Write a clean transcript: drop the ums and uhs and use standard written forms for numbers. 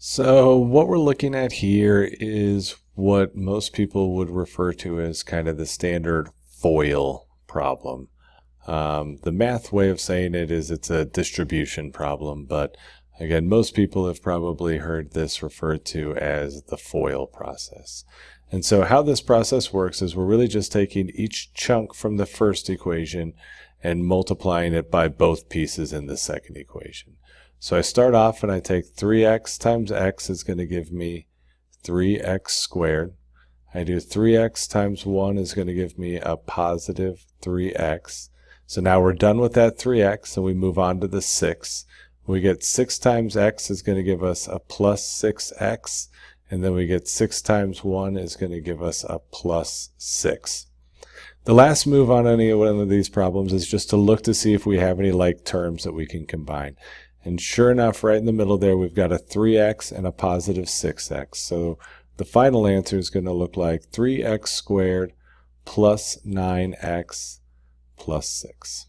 So what we're looking at here is what most people would refer to as kind of the standard FOIL problem. The math way of saying it is it's a distribution problem, but again, most people have probably heard this referred to as the FOIL process. And so how this process works is we're really just taking each chunk from the first equation and multiplying it by both pieces in the second equation. So I start off and I take 3x times x is going to give me 3x squared. I do 3x times 1 is going to give me a positive 3x. So now we're done with that 3x and we move on to the 6. We get 6 times x is going to give us a plus 6x. And then we get 6 times 1 is going to give us a plus 6. The last move on any one of these problems is just to look to see if we have any like terms that we can combine. And sure enough, right in the middle there, we've got a 3x and a positive 6x. So the final answer is going to look like 3x squared plus 9x plus 6.